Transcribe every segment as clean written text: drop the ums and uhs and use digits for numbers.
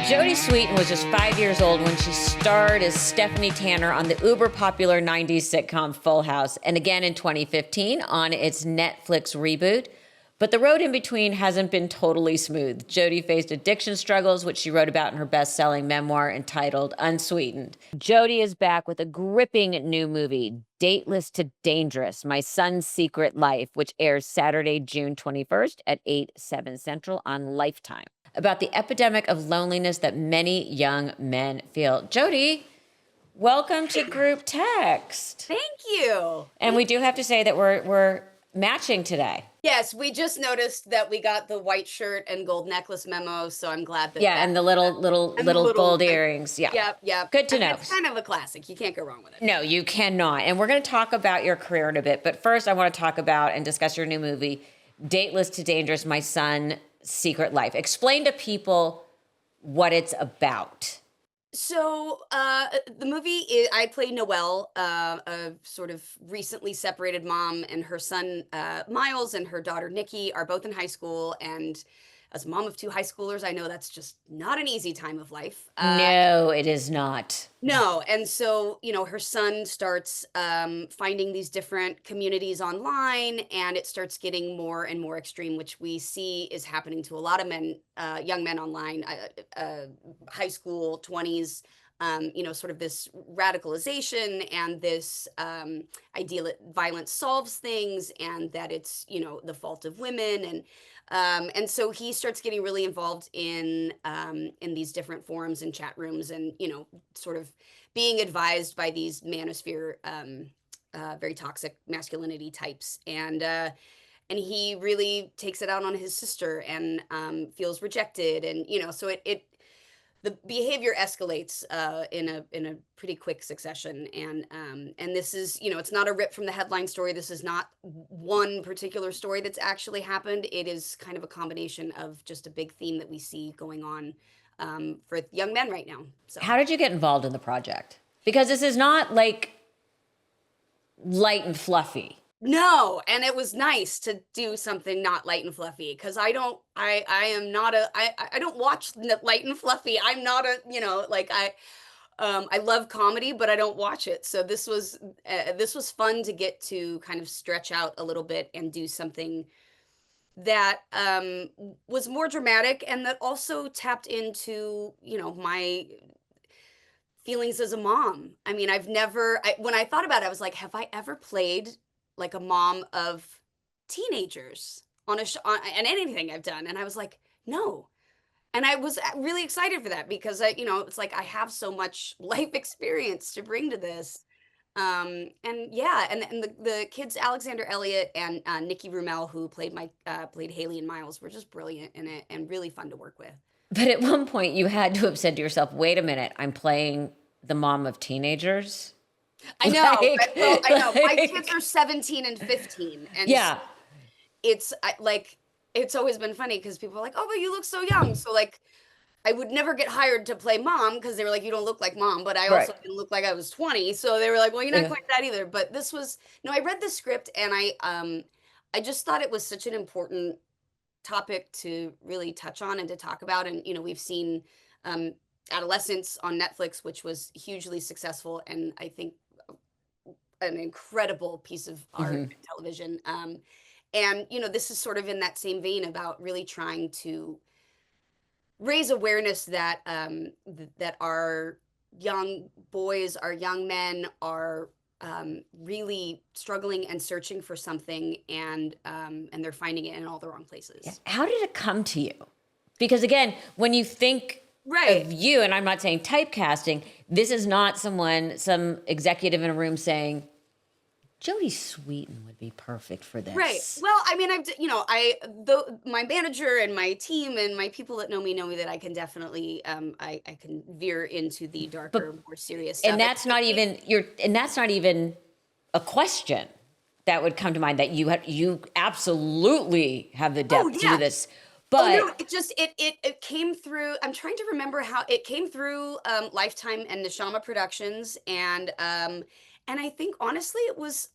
Jodie Sweetin was just 5 years old when she starred as Stephanie Tanner on the uber-popular 90s sitcom Full House, and again in 2015 on its Netflix reboot. But the road in between hasn't been totally smooth. Jodie faced addiction struggles, which she wrote about in her best-selling memoir entitled Unsweetened. Jodie is back with a gripping new movie, Dateless to Dangerous, My Son's Secret Life, which airs Saturday, June 21st at 8/7 Central on Lifetime, about the epidemic of loneliness that many young men feel. Jodie, welcome to Group Text. Thank you. And we do have to say that we're matching today. Yes, we just noticed that we got the white shirt and gold necklace memo, so I'm glad that. Yeah, and the little gold earrings. Yeah. Yep. Good to know. It's kind of a classic. You can't go wrong with it. No, you cannot. And we're going to talk about your career in a bit. But first, I want to talk about and discuss your new movie, Dateless to Dangerous, My Son's Secret Life. Explain to people what it's about. So the movie is, I play Noelle, a sort of recently separated mom, and her son Miles and her daughter Nikki are both in high school. And as a mom of two high schoolers, I know that's just not an easy time of life. No, it is not. No. And so, her son starts finding these different communities online, and it starts getting more and more extreme, which we see is happening to a lot of men, young men online, high school, 20s, sort of this radicalization and this idea that violence solves things and that it's, the fault of women. And so he starts getting really involved in these different forums and chat rooms, and sort of being advised by these Manosphere, very toxic masculinity types, and he really takes it out on his sister and feels rejected, and so the behavior escalates in a pretty quick succession, and this is, it's not a rip from the headline story. This is not one particular story that's actually happened. It is kind of a combination of just a big theme that we see going on for young men right now. So How did you get involved in the project? Because this is not like light and fluffy. No, and it was nice to do something not light and fluffy, because I don't watch light and fluffy. I'm not I love comedy, but I don't watch it. So this was fun to get to kind of stretch out a little bit and do something that was more dramatic, and that also tapped into my feelings as a mom. I mean, when I thought about it, I was like, have I ever played like a mom of teenagers on and anything I've done? And I was like, no. And I was really excited for that, because it's like I have so much life experience to bring to this. And the kids, Alexander Elliott and Nikki Rumel, who played Haley and Miles, were just brilliant in it and really fun to work with. But at one point, you had to have said to yourself, wait a minute, I'm playing the mom of teenagers? I know. I know. My kids are 17 and 15. And yeah. It's always been funny, because people are like, oh, but you look so young. So like, I would never get hired to play mom, because they were like, you don't look like mom. But I also didn't look like I was 20. So they were like, well, you're not quite that either. But this was, I read the script, and I just thought it was such an important topic to really touch on and to talk about. And, we've seen Adolescence on Netflix, which was hugely successful, and I think an incredible piece of art and television. And this is sort of in that same vein about really trying to raise awareness that that our young boys, our young men are really struggling and searching for something, and they're finding it in all the wrong places. Yeah. How did it come to you? Because again, when you think of you, and I'm not saying typecasting, this is not some executive in a room saying, Jodie Sweetin would be perfect for this. Right. Well, I mean, my manager and my team and my people that know me that I can definitely, I can veer into the darker, more serious stuff. And that's not even a question that would come to mind, that you absolutely have the depth to do this. But it came through. I'm trying to remember how it came through Lifetime and Neshama Productions, and I think honestly it was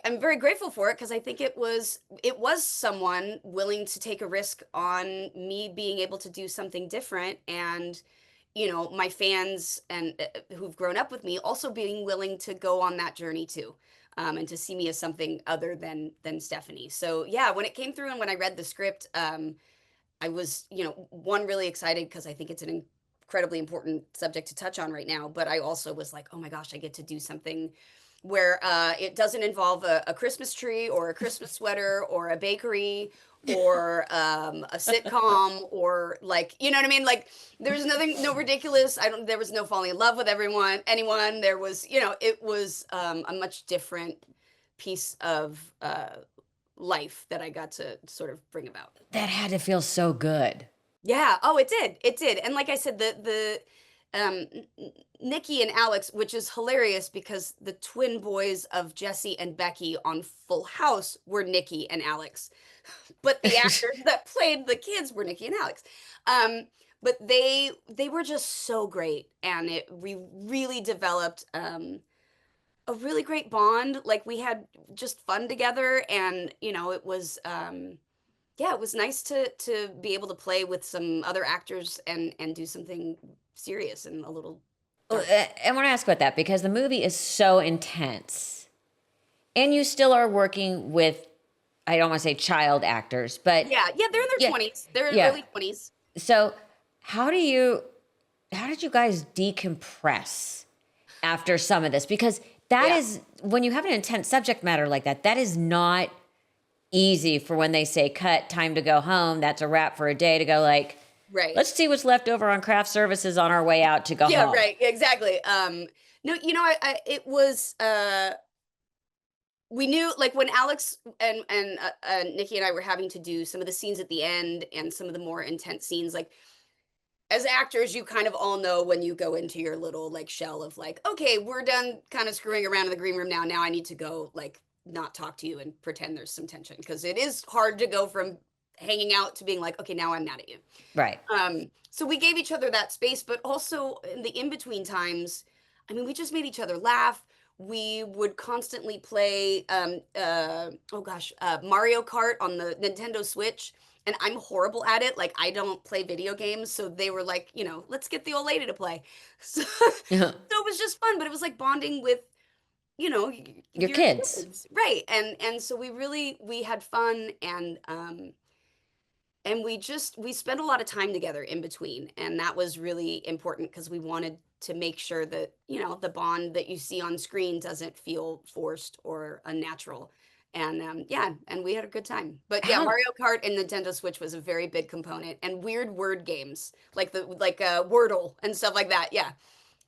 I'm very grateful for it because I think it was someone willing to take a risk on me being able to do something different, and my fans and who've grown up with me also being willing to go on that journey too, and to see me as something other than Stephanie. So yeah, when it came through and when I read the script, I was, one, really excited because I think it's an incredibly important subject to touch on right now. But I also was like, oh my gosh, I get to do something where it doesn't involve a Christmas tree or a Christmas sweater or a bakery or a sitcom, or like, you know what I mean? Like, there's nothing, no ridiculous. There was no falling in love with anyone. There was, it was a much different piece of life that I got to sort of bring about. That had to feel so good. Yeah. Oh, it did. It did. And like I said, Nikki and Alex, which is hilarious because the twin boys of Jesse and Becky on Full House were Nikki and Alex, but the actors that played the kids were Nikki and Alex. But they were just so great, and we really developed a really great bond. Like, we had just fun together, and it was yeah, it was nice to be able to play with some other actors and do something serious and a little Well, dark. I want to ask about that because the movie is so intense, and you still are working with, I don't want to say child actors, but Yeah, yeah, they're in their yeah, 20s. They're in yeah. early 20s. So how do you, how did you guys decompress after some of this? Because that Yeah, is, when you have an intense subject matter like that, that is not easy for when they say cut, time to go home. That's a wrap for a day, to go like, right. let's see what's left over on craft services on our way out to go Yeah, home. right. Exactly. No, it was we knew, like, when Alex and Nikki and I were having to do some of the scenes at the end and some of the more intense scenes, like, as actors, you kind of all know when you go into your little, like, shell of, like, okay, we're done kind of screwing around in the green room now. Now I need to go, like, not talk to you and pretend there's some tension, because it is hard to go from hanging out to being like, okay, now I'm mad at you. Right. So we gave each other that space, but also in the in between times, I mean, we just made each other laugh. We would constantly play, oh gosh, Mario Kart on the Nintendo Switch, and I'm horrible at it. Like, I don't play video games, so they were like, let's get the old lady to play. So, so it was just fun, but it was like bonding with, Your your kids. kids, right? And so we had fun, and we spent a lot of time together in between, and that was really important because we wanted to make sure that the bond that you see on screen doesn't feel forced or unnatural. And yeah, and we had a good time. But yeah, How, Mario Kart and Nintendo Switch was a very big component, and weird word games like Wordle and stuff like that. Yeah.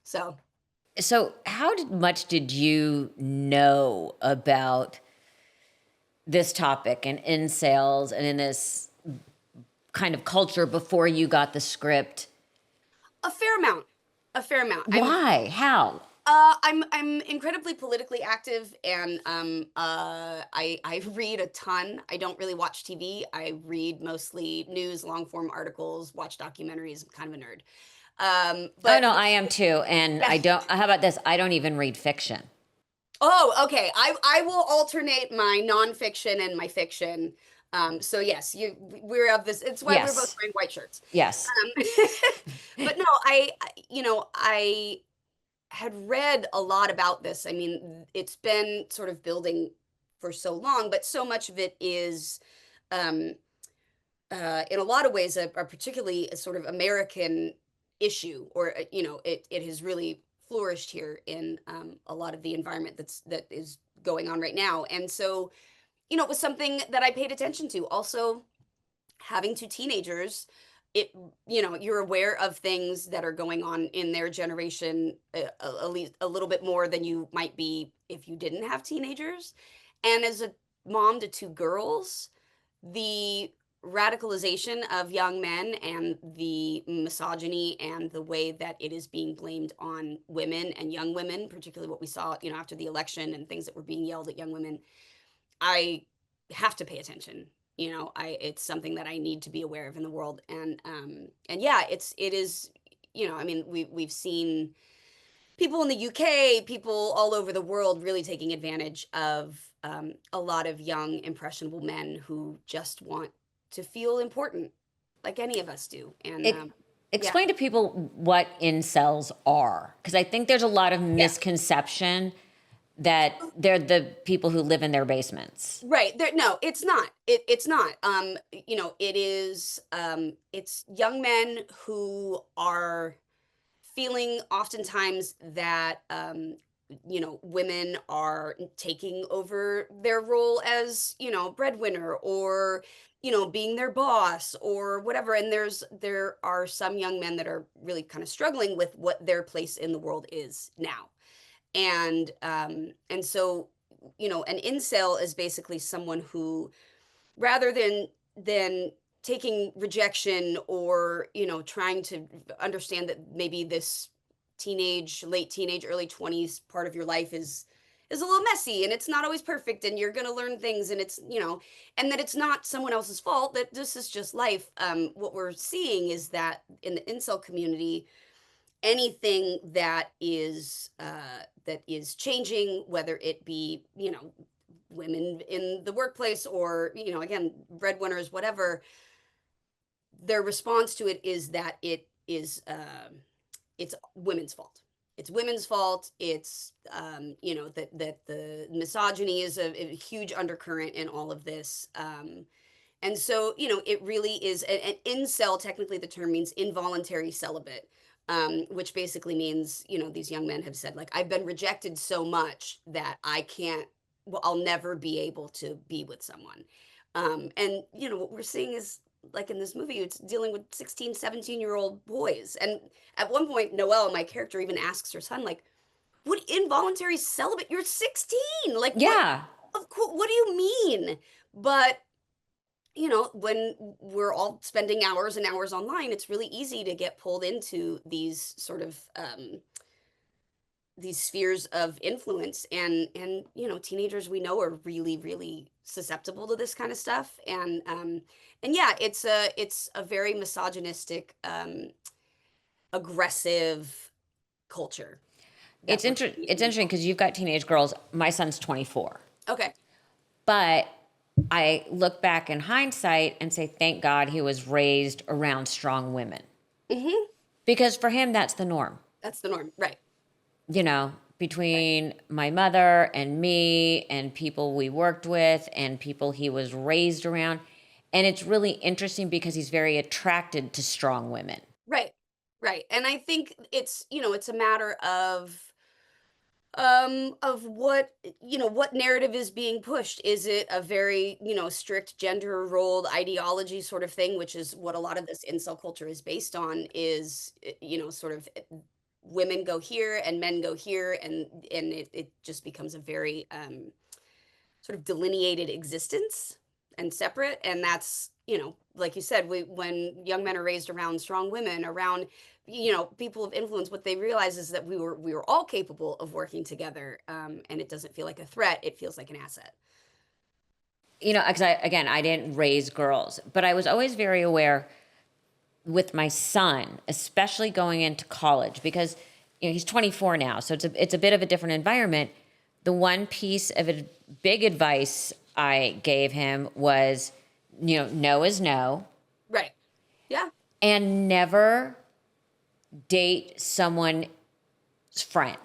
So so how much did you know about this topic and incels and in this kind of culture before you got the script? a fair amount, a fair amount. Why? How? I'm incredibly politically active, and I read a ton. I don't really watch TV. I read mostly news, long form articles, watch documentaries. I'm kind of a nerd. Oh But no, I am too. And yeah. I don't, how about this? I don't even read fiction. Oh, okay. I will alternate my nonfiction and my fiction. So yes, we're of this. It's why we're both Yes. wearing white shirts. Yes. But no, I had read a lot about this. I mean, it's been sort of building for so long, but so much of it is, um, in a lot of ways, a particularly a sort of American issue, or it has really flourished here in a lot of the environment that is going on right now. And so, it was something that I paid attention to. Also, having two teenagers, it you're aware of things that are going on in their generation, at least a little bit more than you might be if you didn't have teenagers. And as a mom to two girls, the radicalization of young men and the misogyny and the way that it is being blamed on women and young women, particularly what we saw after the election and things that were being yelled at young women, I have to pay attention. It's something that I need to be aware of in the world. And yeah, it is, I mean, we've seen people in the UK, people all over the world really taking advantage of a lot of young, impressionable men who just want to feel important, like any of us do. And It, yeah, explain to people what incels are, because I think there's a lot of yeah, misconception that they're the people who live in their basements. right. There, no, it's not. It's not. It is. It's young men who are feeling oftentimes that women are taking over their role as breadwinner, or being their boss or whatever. And there are some young men that are really kind of struggling with what their place in the world is now. And so an incel is basically someone who, rather than taking rejection, or trying to understand that maybe this late teenage, early 20s part of your life is a little messy, and it's not always perfect, and you're going to learn things, and and that it's not someone else's fault, that this is just life. What we're seeing is that in the incel community, anything that is changing, whether it be women in the workplace, or again, breadwinners, whatever, their response to it is that it's women's fault. It's women's fault. It's that the misogyny is a huge undercurrent in all of this. And so, it really is an incel. Technically, the term means involuntary celibate, which basically means, these young men have said, like, I've been rejected so much that I can't, well, I'll never be able to be with someone. And, what we're seeing is, like in this movie, it's dealing with 16, 17-year-old boys. And at one point, Noelle, my character, even asks her son, like, what involuntary celibate? You're 16. Like, what? Yeah. Of course, what do you mean? But when we're all spending hours and hours online, it's really easy to get pulled into these sort of these spheres of influence. And teenagers, we know, are really, really susceptible to this kind of stuff. And yeah, it's a very misogynistic, aggressive culture that we're seeing. It's interesting because you've got teenage girls. My son's 24. Okay. But I look back in hindsight and say, thank God he was raised around strong women. Hmm. Because for him, that's the norm. That's the norm, right? Between my mother and me and people we worked with and people he was raised around. And it's really interesting because he's very attracted to strong women. Right. Right. And I think it's a matter of what narrative is being pushed. Is it a very strict gender rolled ideology sort of thing, which is what a lot of this incel culture is based on? Is sort of women go here and men go here, and it just becomes a very sort of delineated existence and separate. And that's, like you said, when young men are raised around strong women, around people of influence, what they realize is that we were all capable of working together, and it doesn't feel like a threat, it feels like an asset. Because I didn't raise girls, but I was always very aware with my son, especially going into college, because he's 24 now, so it's a bit of a different environment. The one piece of big advice I gave him was, no is no, Right. Yeah. and never date someone's friend.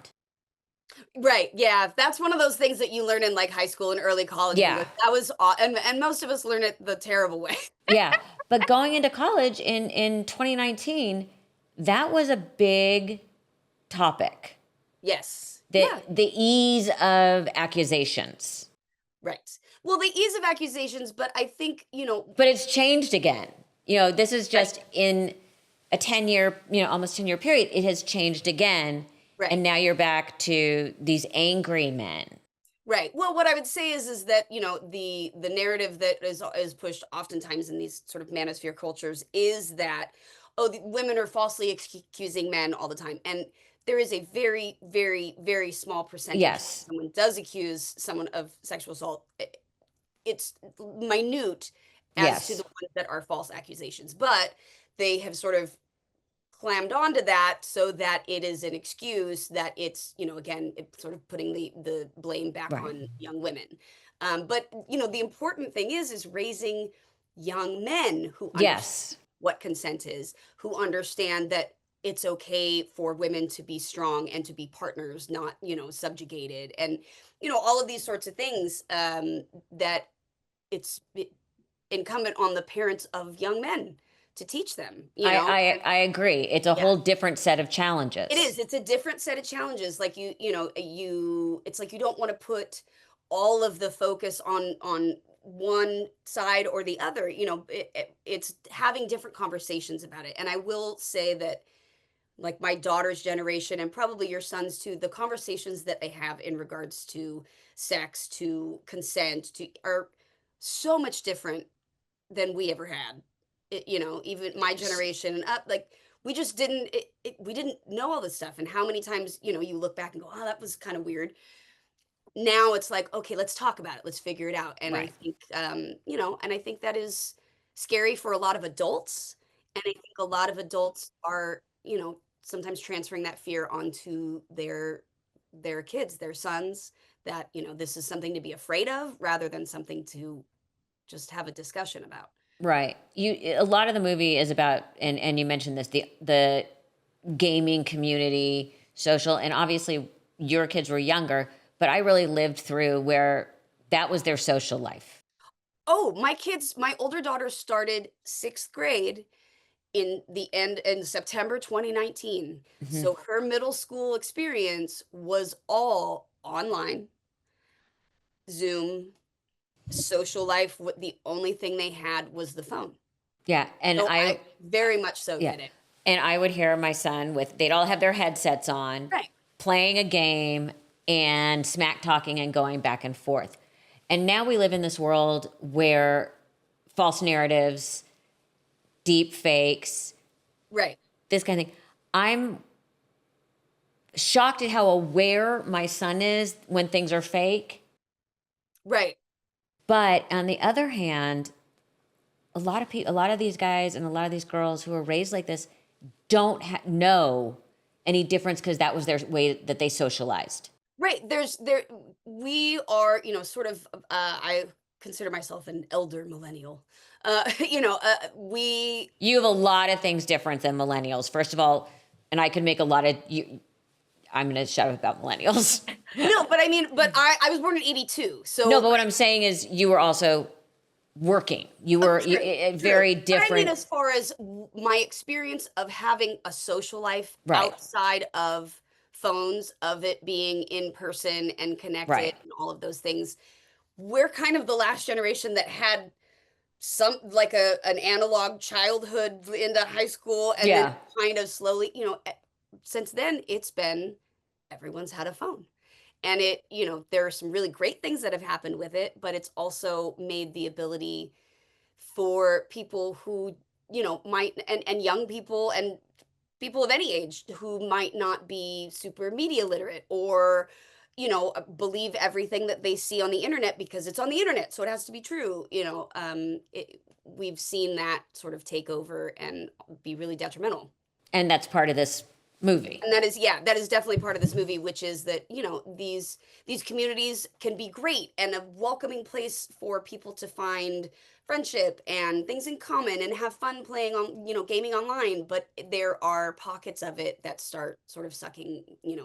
Right. Yeah. That's one of those things that you learn in like high school and early college. Yeah. Like, that was, and most of us learn it the terrible way. Yeah, but going into college in 2019, that was a big topic. Yes. The ease of accusations. Right. Well, the ease of accusations, but I think, But it's changed again. This is just right. in a 10-year, almost 10-year period, it has changed again. Right. And now you're back to these angry men. Right. Well, what I would say is that, the narrative that is pushed oftentimes in these sort of manosphere cultures is that, oh, the women are falsely accusing men all the time. And there is a very, very, very small percentage Yes. when someone does accuse someone of sexual assault. It's minute as to Yes. the ones that are false accusations, but they have sort of clammed onto that so that it is an excuse that it's, again, it's sort of putting the blame back Right. on young women. But the important thing is raising young men who understand Yes. what consent is, who understand that it's okay for women to be strong and to be partners, not, subjugated, and, all of these sorts of things, that it's incumbent on the parents of young men to teach them, I agree. It's a yeah. whole different set of It challenges. is. It's a different set of challenges. Like it's like you don't want to put all of the focus on one side or the other. It's having different conversations about it. And I will say that, like, my daughter's generation and probably your son's too, the conversations that they have in regards to sex, to consent, to are so much different than we ever had. Even my generation and up, like, we just didn't we didn't know all this stuff. And how many times, you look back and go, oh, that was kind of weird. Now it's like, okay, let's talk about it, let's figure it out. And I Right. think, and I think that is scary for a lot of adults. And I think a lot of adults are, sometimes transferring that fear onto their kids, their sons, that, this is something to be afraid of rather than something to just have a discussion about. Right. A lot of the movie is about, and you mentioned this, the gaming community, social, and obviously your kids were younger, but I really lived through where that was their social life. Oh, my older daughter started 6th grade in September 2019. Mhm. So her middle school experience was all online, Zoom, social life. What the only thing they had was the phone. Yeah, and So I very much so yeah, get it. and I would hear my son they'd all have their headsets on, Right. playing a game and smack talking and going back and forth. And now we live in this world where false narratives, deep fakes, Right. this kind of thing. I'm shocked at how aware my son is when things are fake. Right. But on the other hand, a lot of people, a lot of these guys and a lot of these girls who are raised like this don't know any difference because that was their way that they socialized. Right. We are, sort of, I consider myself an elder millennial. We You have a lot of things different than millennials. First of all, and I could make a lot of you. I'm going to shut up about millennials. No, but I mean, but I was born in 82. No, So but what I'm saying is you were also working. You oh, were true, true. very But I mean, different. as far as my experience of having a social life Right, outside of phones, of it being in person and connected right. and all of those things, we're kind of the last generation that had some like an analog childhood into high school, and then Yeah. kind of slowly, since then it's been everyone's had a phone. And there are some really great things that have happened with it, but it's also made the ability for people who, might, and young people and people of any age who might not be super media literate, or, believe everything that they see on the internet because it's on the internet, so it has to be true. We've seen that sort of take over and be really detrimental. And that's part of this movie. And that is, yeah, that is definitely part of this movie, which is that, these communities can be great and a welcoming place for people to find friendship and things in common and have fun playing on, gaming online. But there are pockets of it that start sort of sucking,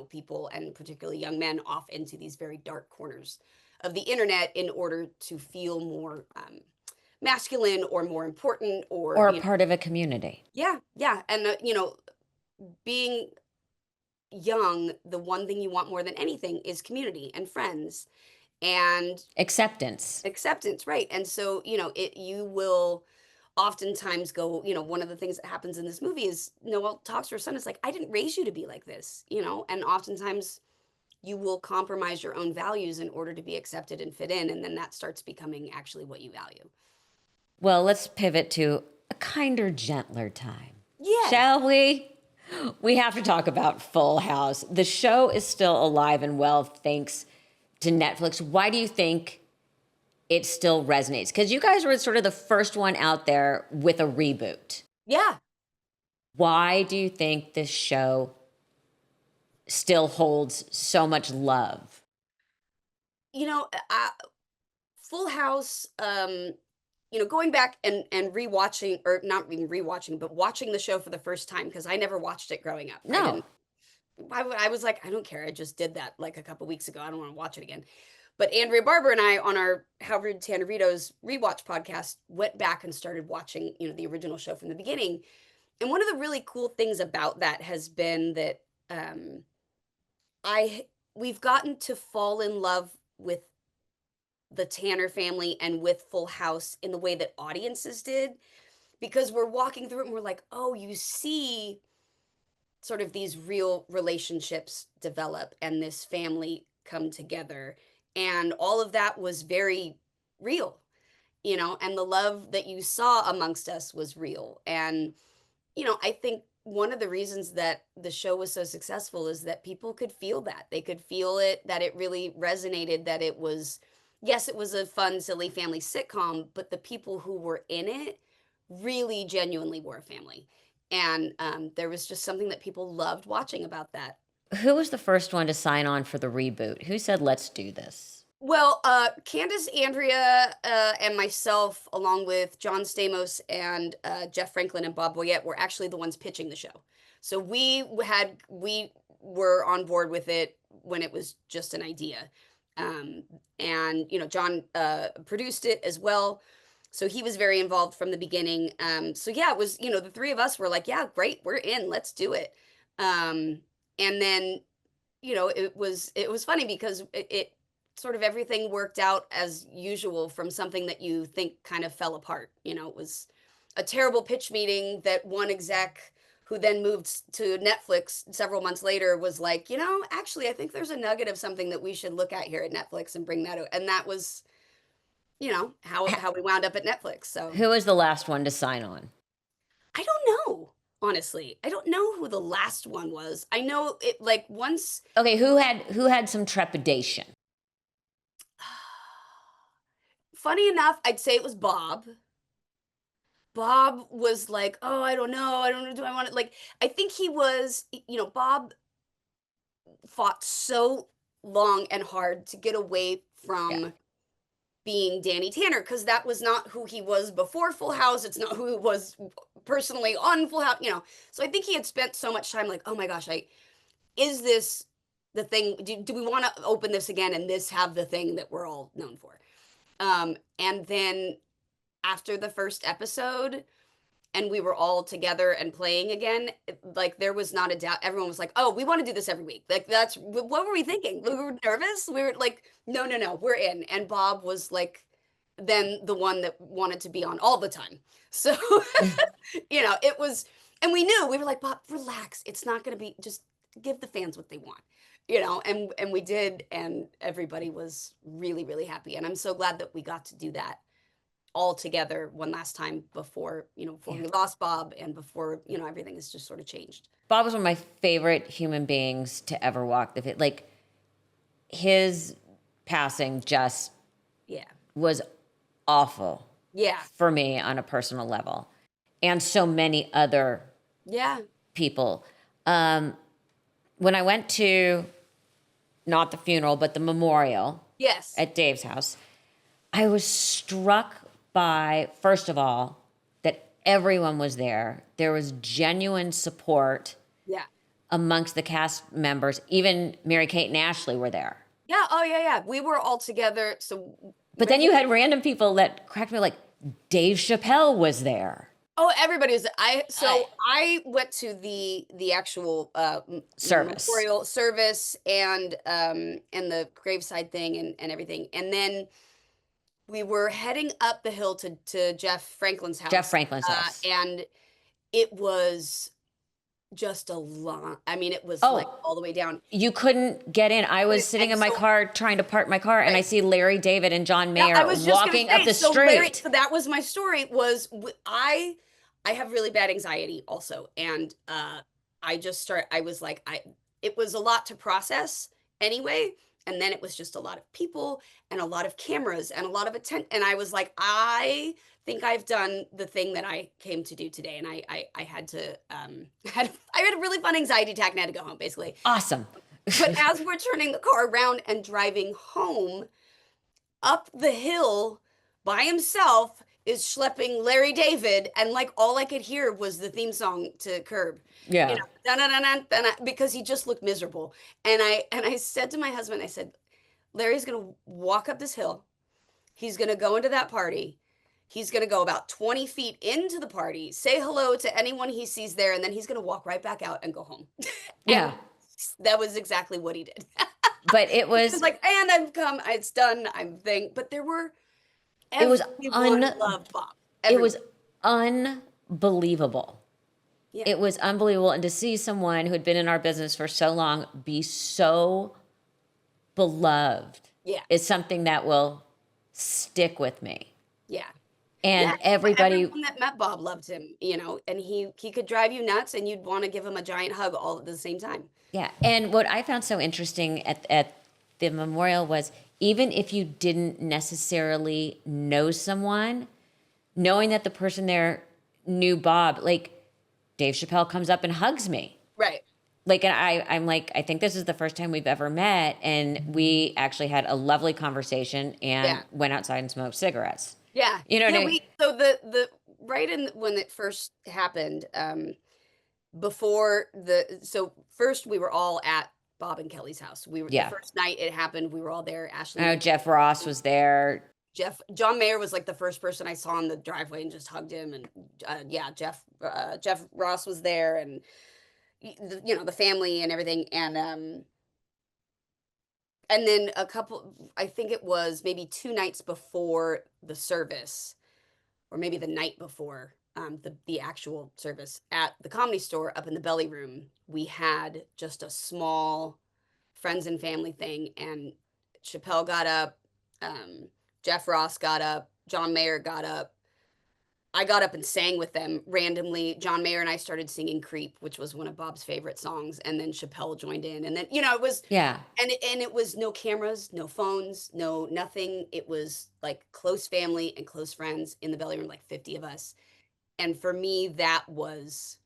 people, and particularly young men, off into these very dark corners of the internet in order to feel more masculine or more important, or Or a part of a community. yeah, yeah. And being young, the one thing you want more than anything is community and friends and Acceptance. acceptance, right? And so, you will oftentimes go, one of the things that happens in this movie is Noelle talks to her son. It's like, I didn't raise you to be like this, and oftentimes you will compromise your own values in order to be accepted and fit in. And then that starts becoming actually what you value. Well, let's pivot to a kinder, gentler time. Yes. Shall we? We have to talk about Full House. The show is still alive and well thanks to Netflix. Why do you think it still resonates? Because you guys were sort of the first one out there with a reboot. Yeah. Why do you think this show still holds so much love? You know, Full House, going back and rewatching, or not even rewatching, but watching the show for the first time, because I never watched it growing up. I No. didn't. I was like, I don't care. I just did that like a couple weeks ago. I don't want to watch it again. But Andrea Barber and I, on our How Rude Tannerito's rewatch podcast, went back and started watching, the original show from the beginning. And one of the really cool things about that has been that um, I we've gotten to fall in love with the Tanner family and with Full House in the way that audiences did, because we're walking through it and we're like, oh, you see sort of these real relationships develop and this family come together. And all of that was very real, and the love that you saw amongst us was real. And, I think one of the reasons that the show was so successful is that people could feel that. They could feel it, that it really resonated, that it was, yes, it was a fun, silly family sitcom, but the people who were in it really genuinely were a family. And there was just something that people loved watching about that. Who was the first one to sign on for the reboot? Who said, let's do this? Well, Candace, Andrea, and myself, along with John Stamos and Jeff Franklin and Bob Boyette, were actually the ones pitching the show. So we were on board with it when it was just an idea, um, and John produced it as well. So he was very involved from the beginning. So yeah, it was, the three of us were like, yeah, great, we're in, let's do it. And then it was funny because it sort of everything worked out as usual from something that you think kind of fell apart. It was a terrible pitch meeting that one exec who then moved to Netflix several months later was like, actually, I think there's a nugget of something that we should look at here at Netflix and bring that out. And that was, how we wound up at Netflix. So Who was the last one to sign on? I don't know. Honestly, I don't know who the last one was. I know it like once. Okay, who had some trepidation? Funny enough, I'd say it was Bob. Bob was like, "Oh, I don't know. I don't know. Do I want it?" Like, I think he was, Bob fought so long and hard to get away Yeah. from being Danny Tanner, because that was not who he was before Full House. It's not who he was personally on Full House. So I think he had spent so much time like, oh my gosh, is this the thing? Do we want to open this again and this have the thing that we're all known for? And then after the first episode, and we were all together and playing again, like there was not a doubt. Everyone was like, "Oh, we want to do this every week." Like what were we thinking? We were nervous. We were like, "No, no, no, we're in." And Bob was like, then the one that wanted to be on all the time. So, it was, and we knew we were like, "Bob, relax. It's not going to be. Just give the fans what they want." And we did, and everybody was really, really happy. And I'm so glad that we got to do that all together one last time before Yeah. we lost Bob, and before everything has just sort of changed. Bob was one of my favorite human beings to ever walk the like his passing just Yeah. was awful Yeah. for me on a personal level, and so many other Yeah. people. When I went to not the funeral but the memorial Yes. at Dave's house, I was struck by, first of all, that everyone was there. There was genuine support Yeah. amongst the cast members. Even Mary Kate and Ashley were there. Yeah. Oh yeah, yeah. We were all together. So But then you had random people that cracked me, like Dave Chappelle was there. oh, everybody was. I went to the actual Service. memorial service and the graveside thing and everything, and then we were heading up the hill to Jeff Franklin's house. Jeff Franklin's house. And it was just a lot. I mean, it was Oh. like all the way down. You couldn't get in. I was sitting in my car trying to park my car, and I see Larry David and John Mayer I was just gonna walking say, up the so street. so that was my story. I have really bad anxiety also, and I was like, it was a lot to process anyway. And then it was just a lot of people and a lot of cameras and a lot of attention. And I was like, I think I've done the thing that I came to do today. And I had to, I had a really fun anxiety attack and I had to go home basically. Awesome. But as we're turning the car around and driving home, up the hill by himself is schlepping Larry David, and like all I could hear was the theme song to Curb. You Yeah. know, dun-dun-dun-dun-dun, because he just looked miserable. And I said to my husband, I said, Larry's gonna walk up this hill. He's gonna go into that party. He's gonna go about 20 feet into the party, say hello to anyone he sees there, and then he's gonna walk right back out and go home. Yeah. And that was exactly what he did. But it It was was like, and I've come, it's done, I'm thing. But there were it was everyone loved Bob. it Everyone. was unbelievable. Yeah. It was unbelievable. And to see someone who had been in our business for so long be so beloved Yeah. is something that will stick with me. Yeah. And Yeah. everybody, Everyone that met Bob loved him, you know, and he could drive you nuts and you'd want to give him a giant hug all at the same time. yeah. And what I found so interesting at the memorial was even if you didn't necessarily know someone, knowing that the person there knew Bob, like Dave Chappelle comes up and hugs me. Right. Like, and I'm like, I think this is the first time we've ever met. And we actually had a lovely conversation and Yeah. went outside and smoked cigarettes. Yeah. You know what Yeah, I mean? so the right in when it first happened, before so first we were all at Bob and Kelly's house. We were the Yeah. first night it happened, we were all there. Ashley I know and Jeff Ross was there. John Mayer was like the first person I saw in the driveway and just hugged him. And yeah, Jeff Ross was there, and you know, the family and everything. And then a couple, I think it was maybe 2 nights before the service, or maybe the night before the actual service at the Comedy Store up in the belly room, we had just a small friends and family thing, and Chappelle got up, um, Jeff Ross got up, John Mayer got up. I got up and sang with them randomly. John Mayer and I started singing "Creep," which was one of Bob's favorite songs, and then Chappelle joined in, and then you know it was, Yeah. and it was no cameras, no phones, no nothing. It was like close family and close friends in the belly room, like 50 of us. And for me, that was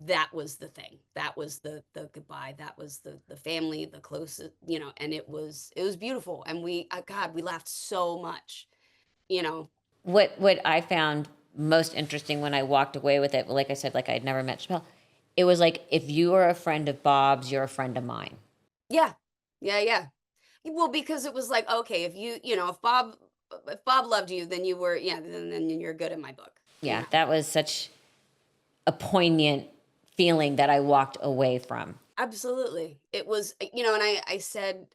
the thing. That was the goodbye. That was the family, the closest, you know, and it was beautiful. And God, we laughed so much, you know. What I found most interesting when I walked away with it, like I said, like I'd never met Chappelle, it was like, if you are a friend of Bob's, you're a friend of mine. Yeah. Yeah, yeah. Well, because it was like, okay, if you know, if Bob loved you, then you were, yeah, then you're good in my book. You Yeah, know? that was such a poignant feeling that I walked away from. Absolutely. It was, you know, and I said,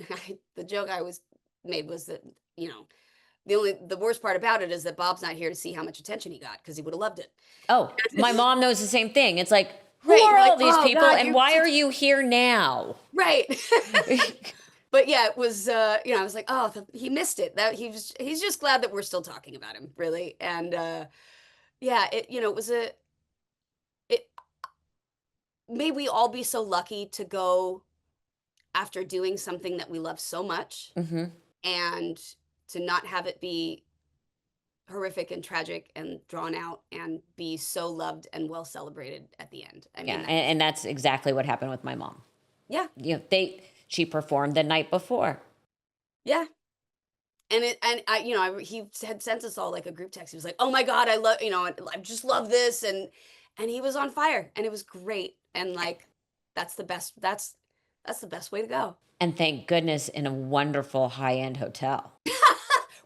the joke I was made was that, you know, the worst part about it is that Bob's not here to see how much attention he got, because he would have loved it. Oh, my mom knows the same thing. It's like, who Right, are you're all like, these "Oh, people God, and you're why such-" are you here now? Right. But yeah, it was, you know, I was like, oh, he missed it. That he's just glad that we're still talking about him, really. And yeah, you know, it may we all be so lucky to go after doing something that we love so much, Hmm. and to not have it be horrific and tragic and drawn out, and be so loved and well celebrated at the end. I Yeah, mean, and that's exactly what happened with my mom. yeah, You know, she performed the night before. yeah. And I, you know, he had sent us all like a group text. He was like, "Oh my God, I love, you know, I just love this," and he was on fire, and it was great. And like, that's the best. That's the best way to go. And thank goodness in a wonderful high-end hotel.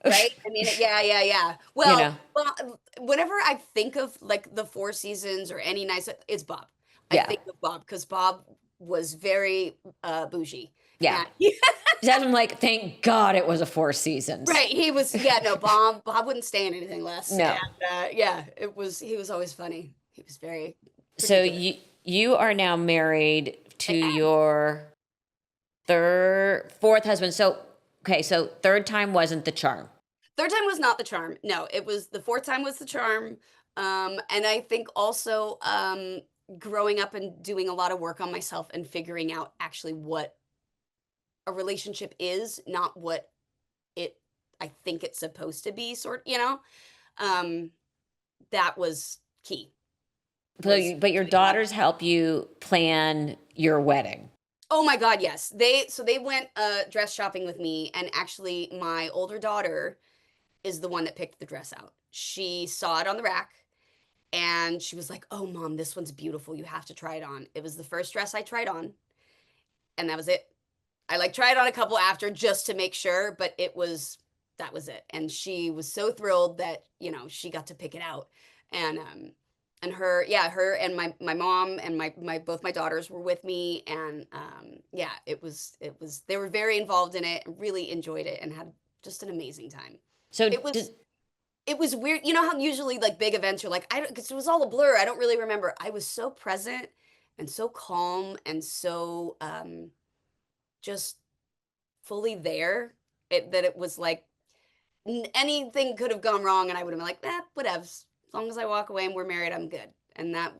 Right? I mean, yeah, yeah, yeah. You Well, know? whenever I think of like the Four Seasons or any nice, it's Bob. I Yeah. think of Bob because Bob was very bougie. Yeah. That's I'm like, thank God it was a Four Seasons. Right, he was, yeah, no, Bob wouldn't stay in anything less. No. And, yeah, he was always funny. He was very So particular. you are now married to I am. your fourth husband. So okay, so third time wasn't the charm. Third time was not the charm. No, it was the fourth time was the charm. And I think also growing up and doing a lot of work on myself and figuring out actually what a relationship is, not what I think it's supposed to be, um, that was key. But your daughters help you plan your wedding. Oh my God, yes. They went dress shopping with me, and actually my older daughter is the one that picked the dress out. She saw it on the rack and she was like, "Oh mom, this one's beautiful. You have to try it on." It was the first dress I tried on, and that was it. I like tried on a couple after just to make sure, but that was it. And she was so thrilled that, she got to pick it out. And her and my mom and my both my daughters were with me, and yeah, it was they were very involved in it, really enjoyed it, and had just an amazing time. So It was weird. You know how usually like big events you're like, I don't, because it was all a blur. I don't really remember. I was so present and so calm and so just fully there, that it was like anything could have gone wrong and I would have been like, whatever. As long as I walk away and we're married, I'm good. And that,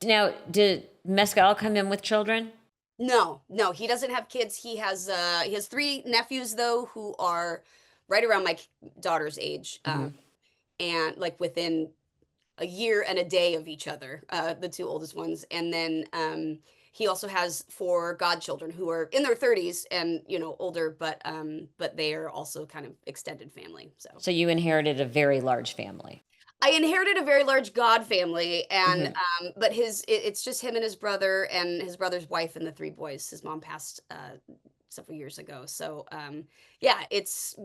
Now, did Mescal come in with children? No, he doesn't have kids. He has 3 nephews though, who are right around my daughter's age, and like within a year and a day of each other, the 2 oldest ones. And then he also has 4 godchildren who are in their 30s and older, but they are also kind of extended family. So you inherited a very large family. I inherited a very large god family, and but it's just him and his brother and his brother's wife and the 3 boys. His mom passed several years ago. So yeah, it's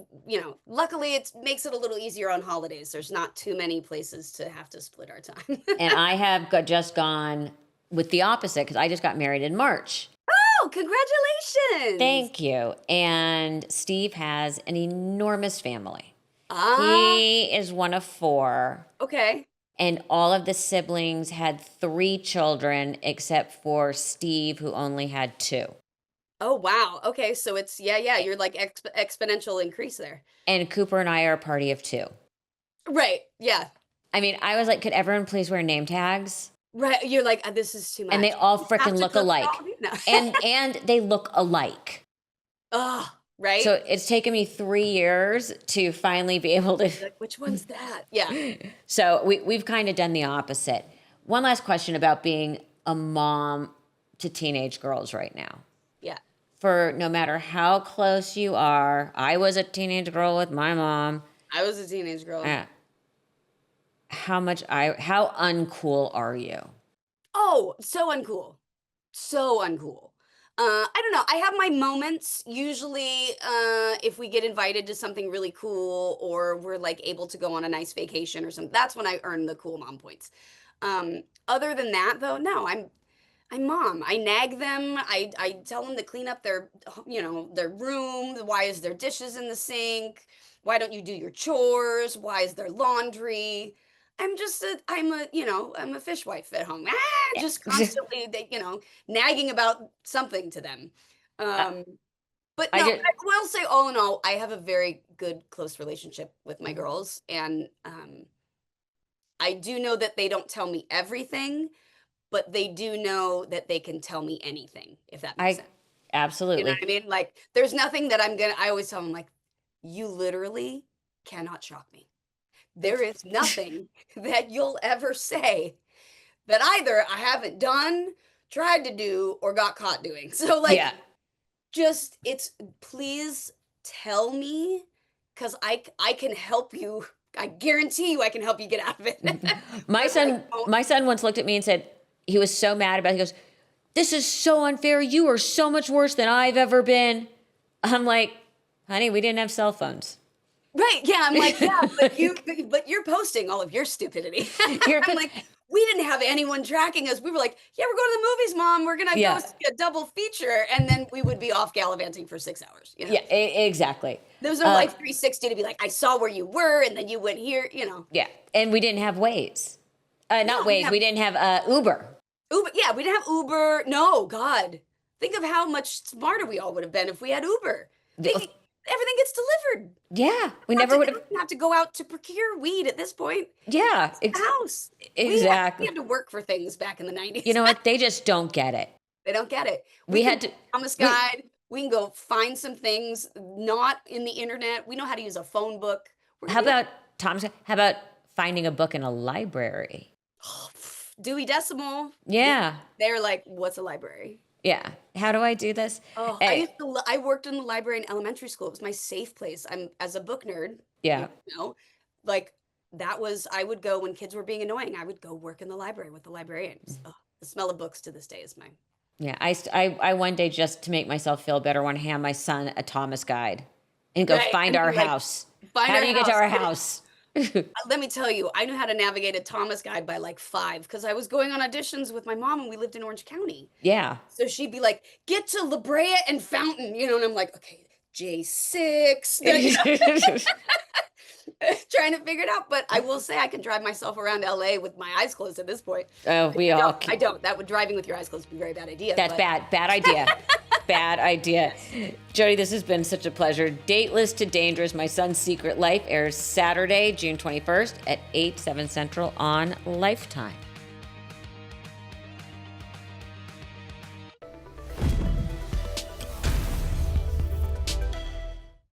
luckily it makes it a little easier on holidays. There's not too many places to have to split our time. And I have just gone with the opposite because I just got married in March. Oh, congratulations. Thank you. And Steve has an enormous family. Ah, He is one of 4. okay. And all of the siblings had 3 children except for Steve, who only had 2. Oh, wow. Okay, so it's you're like exponential increase there. And Cooper and I are a party of 2. Right. Yeah. I mean, I was like, could everyone please wear name tags? Right. You're like, this is too much. And they all You have freaking to look cook alike. all- No. And they look alike. Oh, right. So it's taken me 3 years to finally be able to. Like, which one's that? Yeah. So we've kind of done the opposite. One last question about being a mom to teenage girls right now. Yeah. For no matter how close you are, I was a teenage girl with my mom. I was a teenage girl. How uncool are you? Oh, so uncool. So uncool. I don't know. I have my moments usually if we get invited to something really cool or we're like able to go on a nice vacation or something. That's when I earn the cool mom points. Other than that though, no, I'm mom. I nag them. I tell them to clean up their their room. Why is there dishes in the sink? Why don't you do your chores? Why is there laundry? I'm a fishwife at home. Just constantly, nagging about something to them. But no, I will say, all in all, I have a very good, close relationship with my girls, and I do know that they don't tell me everything, but they do know that they can tell me anything, if that makes sense. Absolutely. You know what I mean? Like, there's nothing that I always tell them, like, you literally cannot shock me. There is nothing that you'll ever say that either I haven't done, tried to do, or got caught doing. So like, please tell me, because I can help you. I guarantee you I can help you get out of it. My son once looked at me and said, he was so mad about it. He goes, "This is so unfair. You are so much worse than I've ever been." I'm like, honey, we didn't have cell phones. Right. Yeah. I'm like, yeah, but you're posting all of your stupidity. I'm like, we didn't have anyone tracking us. We were like, yeah, we're going to the movies, mom. We're going to go see a double feature. And then we would be off gallivanting for 6 hours. Yeah, exactly. There was no Life 360 to be like, I saw where you were and then you went here, Yeah. And we didn't have Waze. We didn't have Uber. Uber. Yeah. We didn't have Uber. No, God. Think of how much smarter we all would have been if we had Uber. Everything gets delivered. Yeah, we never would have to go out to procure weed at this point. Yeah, house. Exactly. We had to work for things back in the 90s. You know what? They just don't get it. They don't get it. We had to Thomas Guide. We can go find some things not in the internet. We know how to use a phone book. How about how about finding a book in a library? Dewey Decimal. Yeah. They're like, what's a library? Yeah. How do I do this? Oh, I worked in the library in elementary school. It was my safe place. I'm as a book nerd. Yeah. You know, like that was, I would go when kids were being annoying. I would go work in the library with the librarians. Oh, the smell of books to this day is mine. Yeah. I one day, just to make myself feel better, want to hand my son a Thomas guide and go find our house. How do you get to our house? Let me tell you, I knew how to navigate a Thomas guide by like 5 because I was going on auditions with my mom and we lived in Orange County. Yeah. So she'd be like, get to La Brea and Fountain, you know, and I'm like, okay, J6. Trying to figure it out. But I will say I can drive myself around LA with my eyes closed at this point. Oh, we all I don't. That would driving with your eyes closed be a very bad idea. That's bad. Bad idea. Bad idea. Jodi, this has been such a pleasure. Dateless to Dangerous, My Son's Secret Life airs Saturday, June 21st at 8, 7 Central on Lifetime.